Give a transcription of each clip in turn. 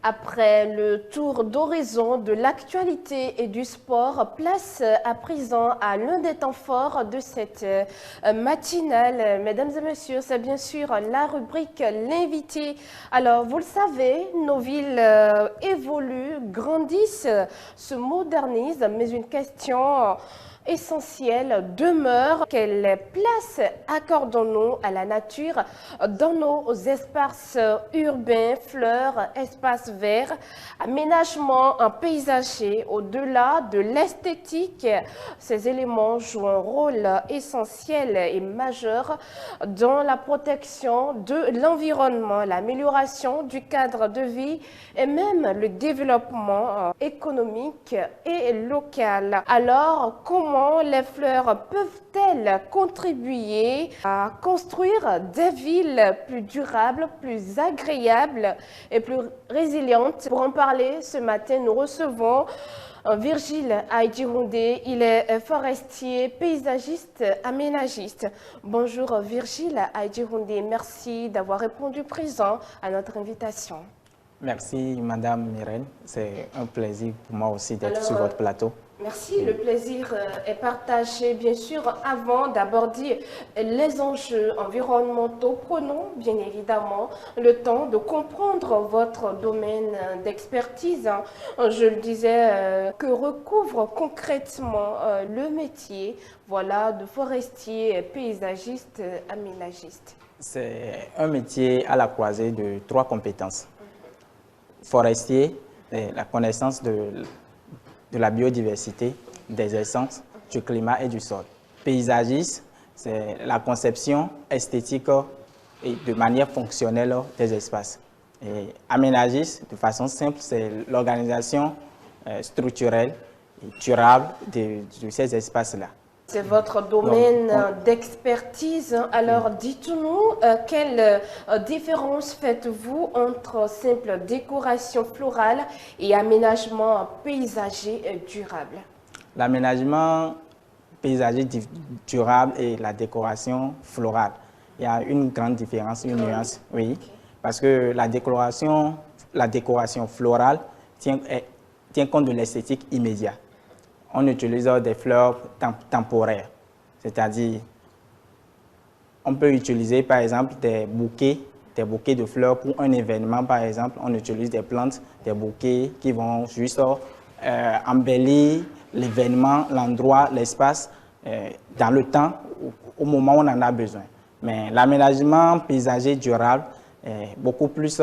Après le tour d'horizon de l'actualité et du sport, place à présent à l'un des temps forts de cette matinale. Mesdames et messieurs, c'est bien sûr la rubrique L'invité. Alors, vous le savez, nos villes évoluent, grandissent, se modernisent, mais une question essentielle demeure: quelle place accordons-nous à la nature dans nos espaces urbains, fleurs, espaces verts, aménagement paysager? Au-delà de l'esthétique, ces éléments jouent un rôle essentiel et majeur dans la protection de l'environnement, l'amélioration du cadre de vie et même le développement économique et local. Alors, comment les fleurs peuvent-elles contribuer à construire des villes plus durables, plus agréables et plus résilientes? Pour en parler, ce matin, nous recevons Virgile Aïdjiroundé. Il est forestier, paysagiste, aménagiste. Bonjour Virgile Aïdjiroundé, merci d'avoir répondu présent à notre invitation. Merci Madame Myrène, c'est un plaisir pour moi aussi d'être sur votre plateau. Merci, le plaisir est partagé. Bien sûr, avant d'aborder les enjeux environnementaux, prenons bien évidemment le temps de comprendre votre domaine d'expertise. Je le disais, que recouvre concrètement le métier, voilà, de forestier, paysagiste, aménagiste. C'est un métier à la croisée de trois compétences. Forestier, la connaissance de la biodiversité, des essences, du climat et du sol. Paysagiste, c'est la conception esthétique et de manière fonctionnelle des espaces. Et aménagiste, de façon simple, c'est l'organisation structurelle et durable de ces espaces-là. C'est votre domaine d'expertise. Alors, dites-nous, quelle différence faites-vous entre simple décoration florale et aménagement paysager durable? L'aménagement paysager durable et la décoration florale, il y a une grande différence, une nuance, oui, parce que la décoration florale tient compte de l'esthétique immédiate. On utilise des fleurs temporaires, c'est-à-dire on peut utiliser par exemple des bouquets de fleurs pour un événement. Par exemple, on utilise des plantes, des bouquets qui vont juste embellir l'événement, l'endroit, l'espace dans le temps, au moment où on en a besoin. Mais l'aménagement paysager durable est beaucoup plus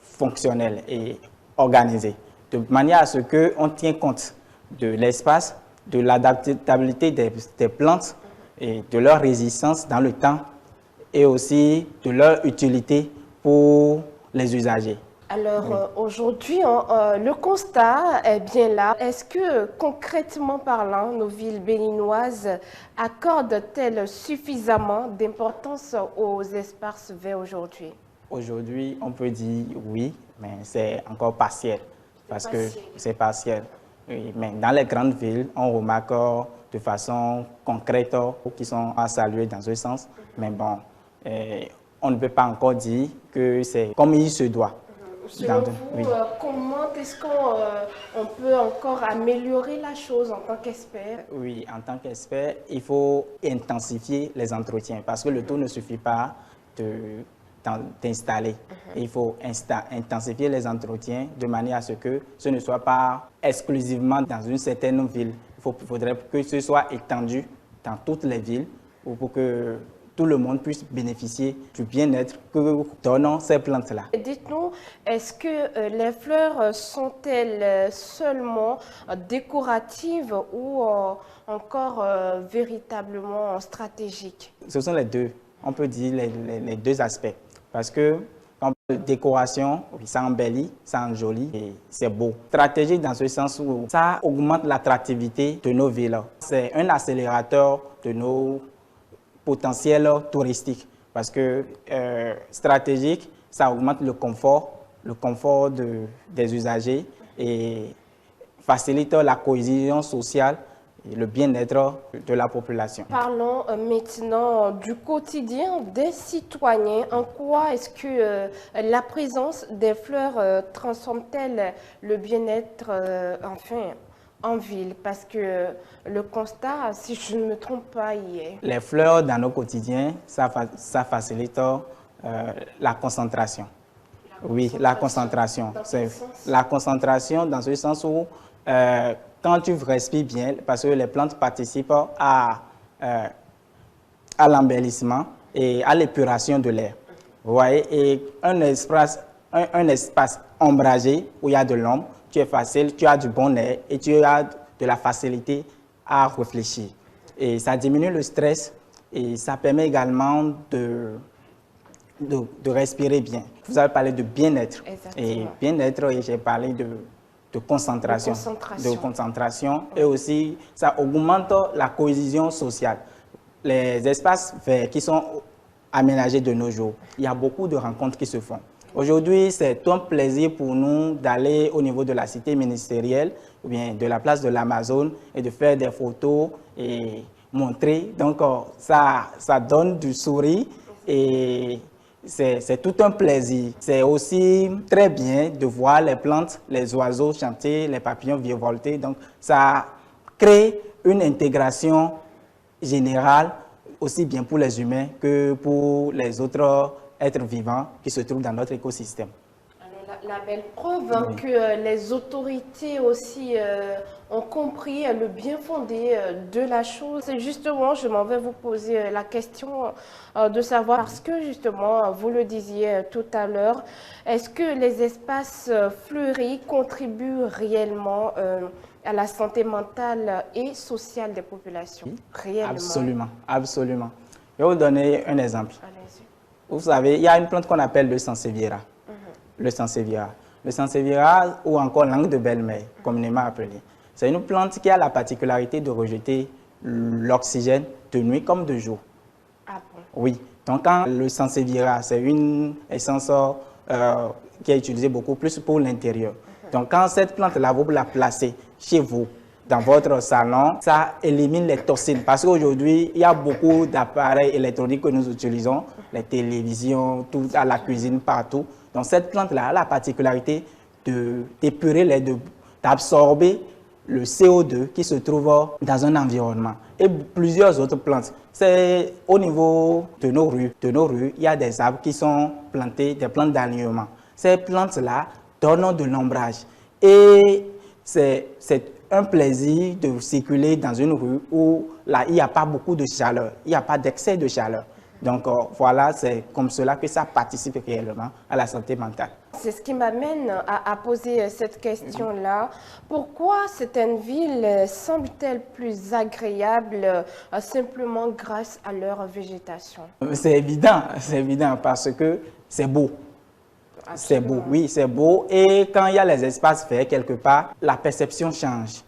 fonctionnel et organisé, de manière à ce qu'on tient compte de l'espace, de l'adaptabilité des plantes et de leur résistance dans le temps et aussi de leur utilité pour les usagers. Alors aujourd'hui, le constat est bien là. Est-ce que concrètement parlant, nos villes béninoises accordent-elles suffisamment d'importance aux espaces verts aujourd'hui? Aujourd'hui, on peut dire oui, mais c'est encore partiel, parce que c'est partiel. Oui, mais dans les grandes villes, on remarque de façon concrète qui sont à saluer dans ce sens. Mais bon, on ne peut pas encore dire que c'est comme il se doit. Selon vous, comment est-ce qu'on peut encore améliorer la chose en tant qu'expert? Oui, en tant qu'expert, il faut intensifier les entretiens parce que le tout ne suffit pas d'installer. Il faut intensifier les entretiens de manière à ce que ce ne soit pas exclusivement dans une certaine ville. Il faudrait que ce soit étendu dans toutes les villes pour que tout le monde puisse bénéficier du bien-être que donnent ces plantes-là. Dites-nous, est-ce que les fleurs sont-elles seulement décoratives ou encore véritablement stratégiques? Ce sont les deux. On peut dire les deux aspects. Parce que décoration, ça embellit, ça enjolit et c'est beau. Stratégique dans ce sens où ça augmente l'attractivité de nos villes. C'est un accélérateur de nos potentiels touristiques. Parce que stratégique, ça augmente le confort des usagers et facilite la cohésion sociale le bien-être de la population. Parlons maintenant du quotidien des citoyens. En quoi est-ce que la présence des fleurs transforme-t-elle le bien-être en ville? Parce que le constat, si je ne me trompe pas, y est. Les fleurs dans nos quotidiens, ça facilite la concentration. Oui, la concentration. C'est la concentration dans ce sens où quand tu respires bien, parce que les plantes participent à l'embellissement et à l'épuration de l'air. Vous voyez, et un espace ombragé où il y a de l'ombre, tu es facile, tu as du bon air et tu as de la facilité à réfléchir. Et ça diminue le stress et ça permet également de respirer bien. Vous avez parlé de bien-être. Et bien-être, et j'ai parlé de concentration. De concentration. Et aussi, ça augmente la cohésion sociale. Les espaces verts qui sont aménagés de nos jours, il y a beaucoup de rencontres qui se font. Aujourd'hui, c'est un plaisir pour nous d'aller au niveau de la cité ministérielle ou bien de la place de l'Amazone et de faire des photos et montrer. Donc, ça donne du sourire et c'est tout un plaisir. C'est aussi très bien de voir les plantes, les oiseaux chanter, les papillons virevolter. Donc, ça crée une intégration générale, aussi bien pour les humains que pour les autres êtres vivants qui se trouvent dans notre écosystème. Alors, la belle preuve que les autorités aussi ont compris le bien fondé de la chose. Et justement, je m'en vais vous poser la question de savoir, parce que justement, vous le disiez tout à l'heure, est-ce que les espaces fleuris contribuent réellement à la santé mentale et sociale des populations? Réellement. Absolument, absolument. Je vais vous donner un exemple. Allez-y. Vous savez, il y a une plante qu'on appelle le sansevieria. Le sansevieria. Le sansevieria, ou encore langue de belle-mère, communément appelée. C'est une plante qui a la particularité de rejeter l'oxygène de nuit comme de jour. Ah bon? Oui. Donc, quand le sansevieria, c'est une essence qui est utilisée beaucoup plus pour l'intérieur. Donc, quand cette plante-là, vous la placez chez vous, dans votre salon, ça élimine les toxines. Parce qu'aujourd'hui, il y a beaucoup d'appareils électroniques que nous utilisons, les télévisions, tout à la cuisine, partout. Donc, cette plante-là a la particularité d'épurer d'absorber le CO2 qui se trouve dans un environnement. Et plusieurs autres plantes. C'est au niveau de nos rues. Il y a des arbres qui sont plantés, des plantes d'alignement. Ces plantes-là donnent de l'ombrage. Et c'est un plaisir de circuler dans une rue où là, il n'y a pas beaucoup de chaleur, il n'y a pas d'excès de chaleur. Donc voilà, c'est comme cela que ça participe réellement à la santé mentale. C'est ce qui m'amène à poser cette question-là. Pourquoi certaines villes semblent-elles plus agréables simplement grâce à leur végétation? C'est évident parce que c'est beau. C'est beau, oui, c'est beau. Et quand il y a les espaces verts quelque part, la perception change,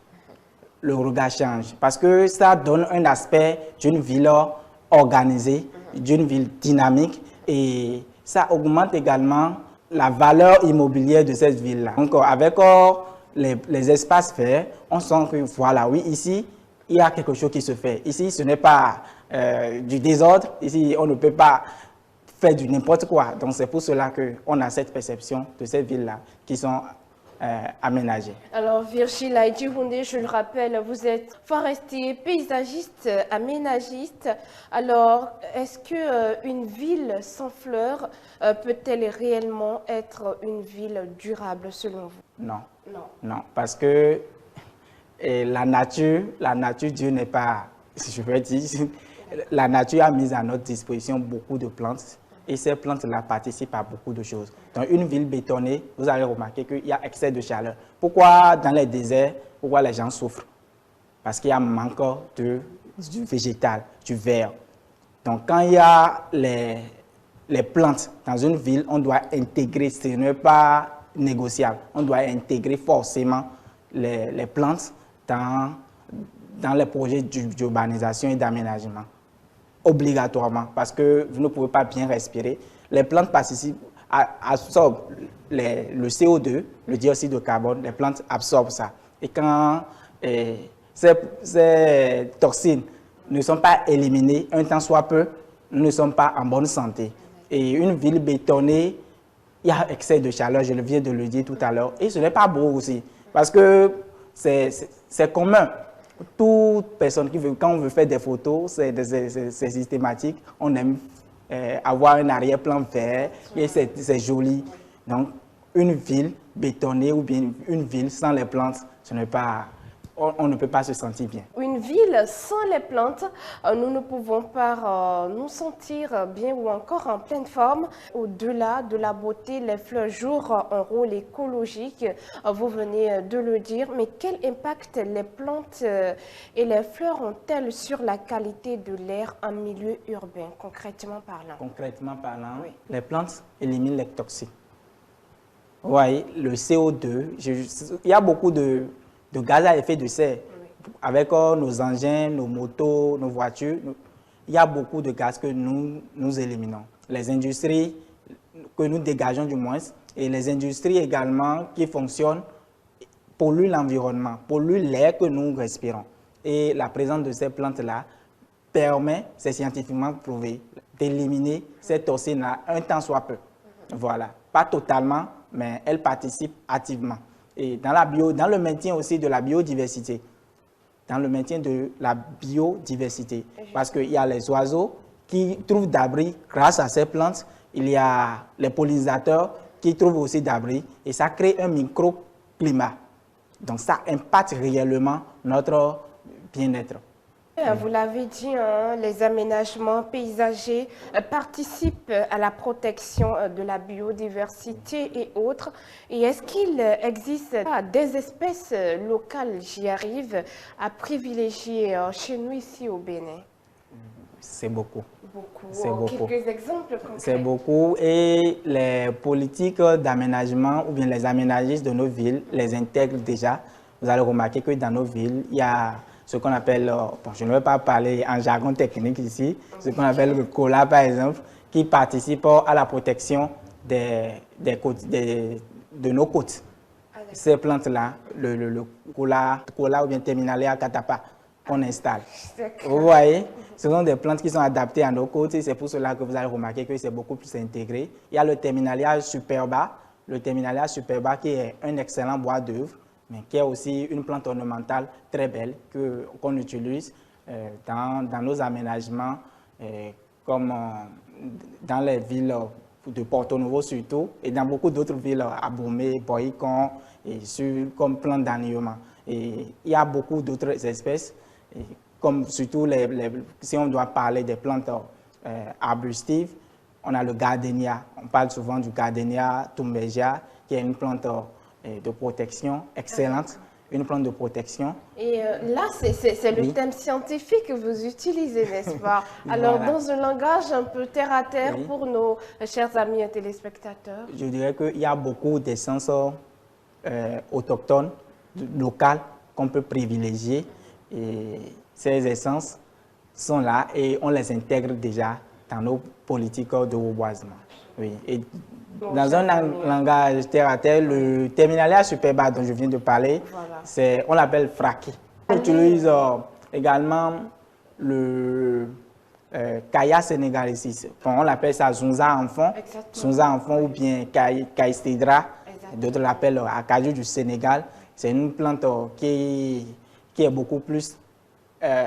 le regard change. Parce que ça donne un aspect d'une ville organisée, d'une ville dynamique. Et ça augmente également la valeur immobilière de cette ville-là. Donc avec les espaces verts, on sent que voilà, oui, ici, il y a quelque chose qui se fait. Ici, ce n'est pas du désordre. Ici, on ne peut pas faire du n'importe quoi. Donc, c'est pour cela qu'on a cette perception de ces villes-là qui sont aménagées. Alors, Virgile Aïdjihoundé, je le rappelle, vous êtes forestier, paysagiste, aménagiste. Alors, est-ce qu'une ville sans fleurs peut-elle réellement être une ville durable selon vous? Non. Non, parce que la nature, Dieu n'est pas, si je veux dire, la nature a mis à notre disposition beaucoup de plantes. Et ces plantes-là participent à beaucoup de choses. Dans une ville bétonnée, vous allez remarquer qu'il y a excès de chaleur. Pourquoi dans les déserts, pourquoi les gens souffrent? Parce qu'il y a un manque du végétal, du vert. Donc quand il y a les plantes dans une ville, on doit intégrer, ce n'est pas négociable, on doit intégrer forcément les plantes dans les projets d'urbanisation et d'aménagement. Obligatoirement, parce que vous ne pouvez pas bien respirer. Les plantes absorbent le CO2, le dioxyde de carbone, les plantes absorbent ça. Et quand ces toxines ne sont pas éliminées, un temps soit peu, nous ne sommes pas en bonne santé. Et une ville bétonnée, il y a excès de chaleur, je viens de le dire tout à l'heure, et ce n'est pas beau aussi, parce que c'est commun. Toute personne qui veut, quand on veut faire des photos, c'est systématique, on aime avoir un arrière-plan vert, et c'est joli. Donc, une ville bétonnée ou bien une ville sans les plantes, ce n'est pas... On ne peut pas se sentir bien. Une ville sans les plantes, nous ne pouvons pas nous sentir bien ou encore en pleine forme. Au-delà de la beauté, les fleurs jouent un rôle écologique, vous venez de le dire, mais quel impact les plantes et les fleurs ont-elles sur la qualité de l'air en milieu urbain, concrètement parlant? Concrètement parlant, oui. Les plantes éliminent les toxiques. Oui, le CO2, il y a beaucoup de gaz à effet de serre. Oui. Avec nos engins, nos motos, nos voitures, il y a beaucoup de gaz que nous éliminons. Les industries que nous dégageons du moins, et les industries également qui fonctionnent polluent l'environnement, polluent l'air que nous respirons. Et la présence de ces plantes-là permet, c'est scientifiquement prouvé, d'éliminer ces toxines-là un temps soit peu. Voilà, pas totalement, mais elles participent activement. Et dans le maintien aussi de la biodiversité. Dans le maintien de la biodiversité. Parce qu'il y a les oiseaux qui trouvent d'abri grâce à ces plantes. Il y a les pollinisateurs qui trouvent aussi d'abri. Et ça crée un microclimat. Donc ça impacte réellement notre bien-être. Vous l'avez dit, hein, les aménagements paysagers participent à la protection de la biodiversité et autres. Et est-ce qu'il existe des espèces locales, j'y arrive, à privilégier chez nous ici au Bénin? C'est beaucoup. C'est beaucoup. Quelques exemples concrets. C'est beaucoup. Et les politiques d'aménagement ou bien les aménagistes de nos villes les intègrent déjà. Vous allez remarquer que dans nos villes, il y a ce qu'on appelle, bon, je ne vais pas parler en jargon technique ici, ce qu'on appelle le COLA par exemple, qui participe à la protection de nos côtes. Ces plantes-là, le COLA ou bien Terminalia catapa, qu'on installe. Vous voyez, ce sont des plantes qui sont adaptées à nos côtes et c'est pour cela que vous allez remarquer que c'est beaucoup plus intégré. Il y a le Terminalia superba qui est un excellent bois d'œuvre, mais qui est aussi une plante ornementale très belle qu'on utilise dans nos aménagements, comme dans les villes de Porto Novo surtout, et dans beaucoup d'autres villes, Abomey, Boycon, comme plante d'ennuiement. Et il y a beaucoup d'autres espèces, comme surtout si on doit parler des plantes arbustives, on a le gardenia, on parle souvent du gardenia tumbegia, qui est une plante de protection excellente, une plante de protection. Et là, c'est le thème scientifique que vous utilisez, n'est-ce pas? Alors, voilà. Dans un langage un peu terre-à-terre pour nos chers amis téléspectateurs. Je dirais qu'il y a beaucoup d'essences autochtones, locales, qu'on peut privilégier. Et ces essences sont là et on les intègre déjà dans nos politiques de reboisement. Oui. Et dans un langage terre-à-terre, le Terminalia superba dont je viens de parler, voilà. On l'appelle fraki. On utilise également le Kaya sénégalisis. Bon, on l'appelle ça Zunza enfant, Zunza enfant ou bien Kaistedra. D'autres l'appellent Acajou du Sénégal. C'est une plante qui est beaucoup plus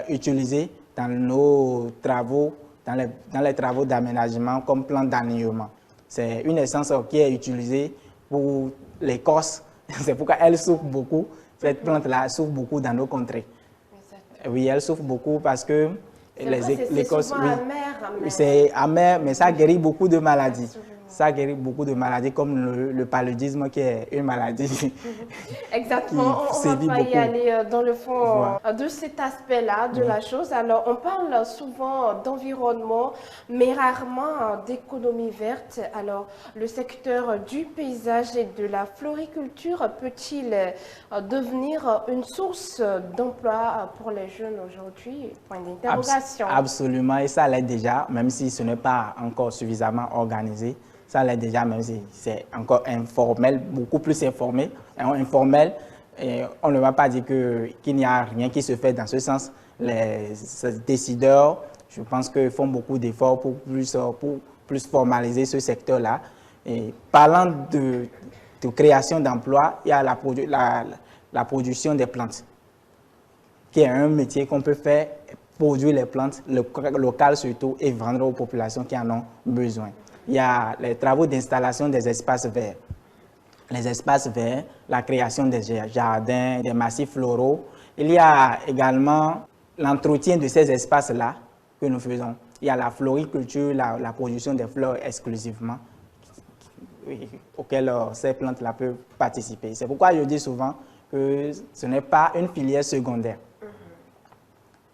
utilisée dans nos travaux, dans les travaux d'aménagement comme plante d'ennuiement. C'est une essence qui est utilisée pour l'écorce. C'est pourquoi elle souffre beaucoup. Cette plante-là souffre beaucoup dans nos contrées. Oui, elle souffre beaucoup parce que l'écorce, c'est amer, mais ça guérit beaucoup de maladies. Absolument. Ça guérit beaucoup de maladies comme le paludisme qui est une maladie. Exactement, on va pas y aller dans le fond de cet aspect-là de la chose. Alors, on parle souvent d'environnement, mais rarement d'économie verte. Alors, le secteur du paysage et de la floriculture peut-il devenir une source d'emploi pour les jeunes aujourd'hui? Point d'interrogation. Absolument, et ça l'est déjà, même si ce n'est pas encore suffisamment organisé. Ça l'est déjà, même si c'est encore informel, beaucoup plus informel. Et on ne va pas dire qu'il n'y a rien qui se fait dans ce sens. Les décideurs, je pense qu'ils font beaucoup d'efforts pour plus formaliser ce secteur-là. Et parlant de création d'emplois, il y a la production des plantes, qui est un métier qu'on peut faire, produire les plantes locales surtout et vendre aux populations qui en ont besoin. Il y a les travaux d'installation des espaces verts. Les espaces verts, la création des jardins, des massifs floraux. Il y a également l'entretien de ces espaces-là que nous faisons. Il y a la floriculture, la production des fleurs exclusivement, auxquelles ces plantes-là peuvent participer. C'est pourquoi je dis souvent que ce n'est pas une filière secondaire.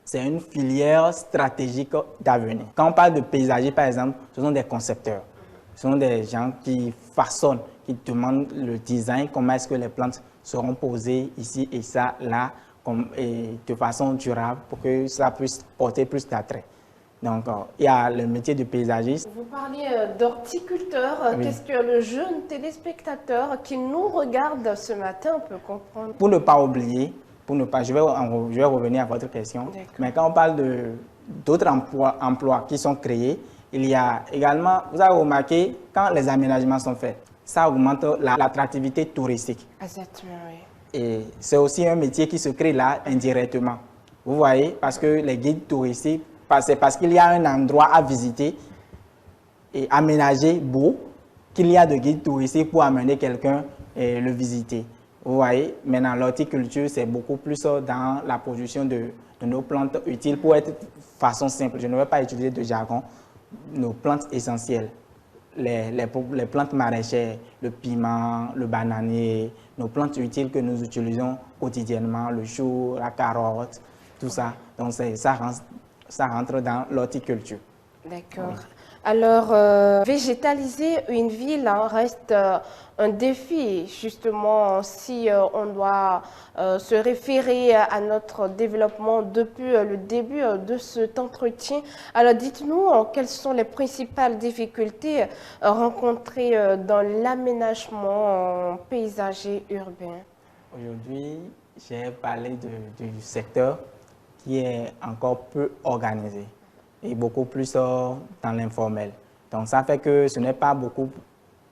C'est une filière stratégique d'avenir. Quand on parle de paysager, par exemple, ce sont des concepteurs. Ce sont des gens qui façonnent, qui demandent le design, comment est-ce que les plantes seront posées ici et ça, là, et de façon durable pour que ça puisse porter plus d'attrait. Donc, il y a le métier de paysagiste. Vous parliez d'horticulteur. Oui. Qu'est-ce que le jeune téléspectateur qui nous regarde ce matin peut comprendre? Pour ne pas oublier, je vais revenir à votre question, mais quand on parle d'autres emplois qui sont créés, il y a également, vous avez remarqué, quand les aménagements sont faits, ça augmente l'attractivité touristique. Exactement, oui. Et c'est aussi un métier qui se crée là indirectement. Vous voyez, parce que les guides touristiques, c'est parce qu'il y a un endroit à visiter et aménagé beau qu'il y a de guides touristiques pour amener quelqu'un et le visiter. Vous voyez, maintenant l'horticulture, c'est beaucoup plus dans la production de nos plantes utiles pour être de façon simple. Je ne vais pas utiliser de jargon. Nos plantes essentielles, les plantes maraîchères, le piment, le bananier, nos plantes utiles que nous utilisons quotidiennement, le chou, la carotte, tout ça. Donc ça rentre dans l'horticulture. D'accord. Alors, végétaliser une ville reste un défi, justement, si on doit se référer à notre développement depuis le début de cet entretien. Alors, dites-nous quelles sont les principales difficultés rencontrées dans l'aménagement paysager urbain. Aujourd'hui, j'ai parlé du secteur qui est encore peu organisé et beaucoup plus dans l'informel. Donc ça fait que ce n'est pas beaucoup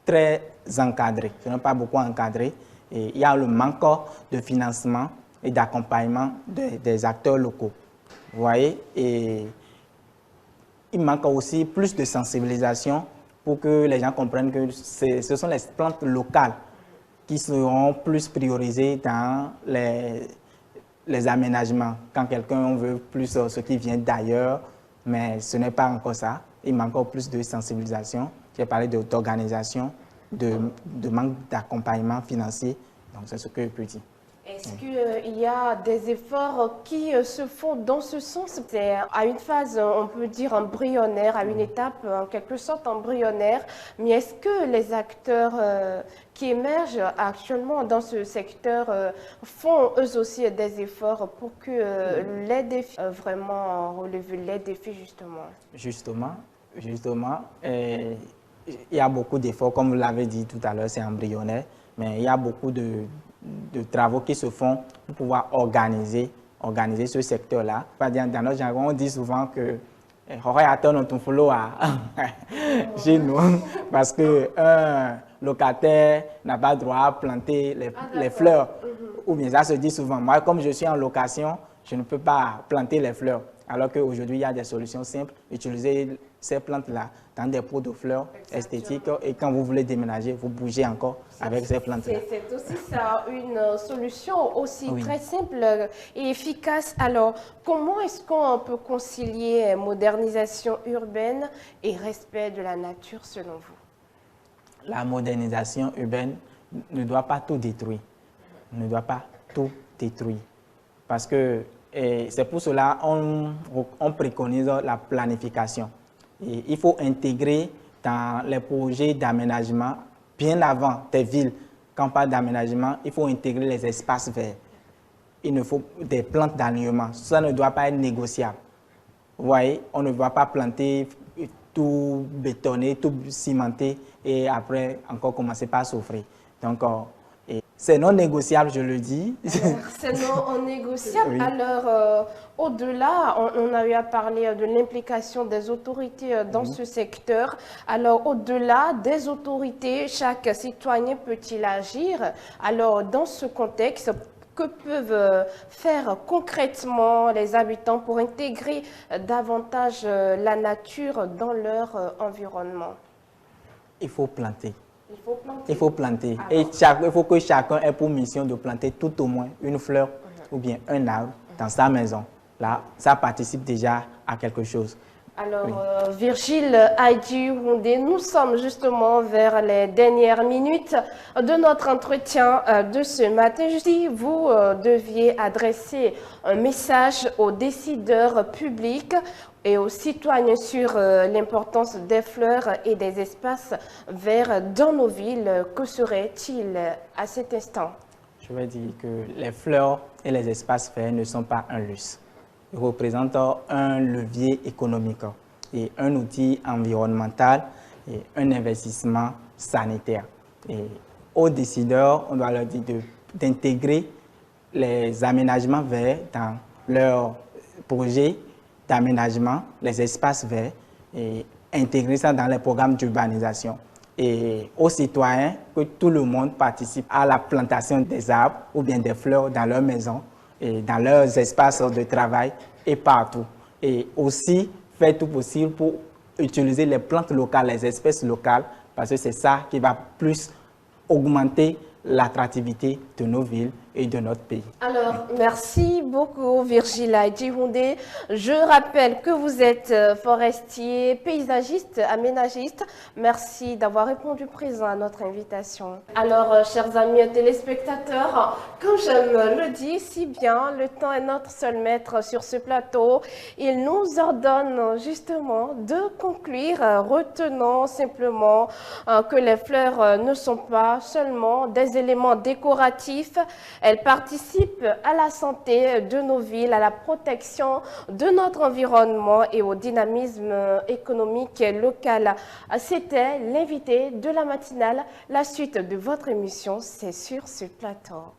très encadré, ce n'est pas beaucoup encadré. Et il y a le manque de financement et d'accompagnement des acteurs locaux. Vous voyez, et il manque aussi plus de sensibilisation pour que les gens comprennent que ce sont les plantes locales qui seront plus priorisées dans les aménagements. Quand quelqu'un veut plus ce qui vient d'ailleurs, mais ce n'est pas encore ça. Il manque encore plus de sensibilisation. J'ai parlé d'organisation, de manque d'accompagnement financier. Donc, c'est ce que je peux dire. Est-ce qu'il y a des efforts qui se font dans ce sens? C'est à une phase, on peut dire, embryonnaire, à une étape en quelque sorte embryonnaire. Mais est-ce que les acteurs qui émergent actuellement dans ce secteur font eux aussi des efforts pour que les défis, vraiment relever les défis justement? Justement, il y a beaucoup d'efforts, comme vous l'avez dit tout à l'heure, c'est embryonnaire, mais il y a beaucoup de travaux qui se font pour pouvoir organiser ce secteur-là. Dans notre jargon, on dit souvent que chez nous, parce qu'un locataire n'a pas le droit à planter les fleurs. Ou bien ça se dit souvent. Moi, comme je suis en location, je ne peux pas planter les fleurs. Alors qu'aujourd'hui, il y a des solutions simples. Utiliser ces plantes-là dans des pots de fleurs esthétiques. Et quand vous voulez déménager, vous bougez encore avec ces plantes-là. C'est aussi ça, une solution aussi très simple et efficace. Alors, comment est-ce qu'on peut concilier modernisation urbaine et respect de la nature selon vous? La modernisation urbaine ne doit pas tout détruire. Ne doit pas tout détruire. Parce que c'est pour cela qu'on préconise la planification. Et il faut intégrer dans les projets d'aménagement, bien avant des villes, quand on parle d'aménagement, il faut intégrer les espaces verts. Il ne faut des plantes d'alignement. Ça ne doit pas être négociable. Vous voyez, on ne va pas planter tout bétonné, tout cimenté et après encore commencer par souffrir. Donc, c'est non négociable, je le dis. C'est non négociable. Oui. Alors, au-delà, on a eu à parler de l'implication des autorités dans ce secteur. Alors, au-delà des autorités, chaque citoyen peut-il agir? Alors, dans ce contexte, que peuvent faire concrètement les habitants pour intégrer davantage la nature dans leur environnement? Il faut planter. Il faut planter. Il faut planter. Alors. Et il faut que chacun ait pour mission de planter tout au moins une fleur ou bien un arbre dans sa maison. Là, ça participe déjà à quelque chose. Alors, Oui. Virgile Aïdji Houndé, nous sommes justement vers les dernières minutes de notre entretien de ce matin. Si vous deviez adresser un message aux décideurs publics et aux citoyens sur l'importance des fleurs et des espaces verts dans nos villes, que serait-il à cet instant? Je vais dire que les fleurs et les espaces verts ne sont pas un luxe. Ils représentent un levier économique et un outil environnemental et un investissement sanitaire. Et aux décideurs, on doit leur dire d'intégrer les aménagements verts dans leurs projets d'aménagement, les espaces verts, et intégrer ça dans les programmes d'urbanisation. Et aux citoyens, que tout le monde participe à la plantation des arbres ou bien des fleurs dans leur maison et dans leurs espaces de travail et partout. Et aussi faire tout possible pour utiliser les plantes locales, les espèces locales, parce que c'est ça qui va plus augmenter l'attractivité de nos villes et de notre pays. Alors, merci beaucoup Virgile Aïdji Houndé. Je rappelle que vous êtes forestier, paysagiste, aménagiste. Merci d'avoir répondu présent à notre invitation. Alors, chers amis téléspectateurs, comme je le dis si bien, le temps est notre seul maître sur ce plateau. Il nous ordonne justement de conclure. Retenons simplement que les fleurs ne sont pas seulement des éléments décoratifs. Elles participent à la santé de nos villes, à la protection de notre environnement et au dynamisme économique local. C'était l'invité de la matinale. La suite de votre émission, c'est sur ce plateau.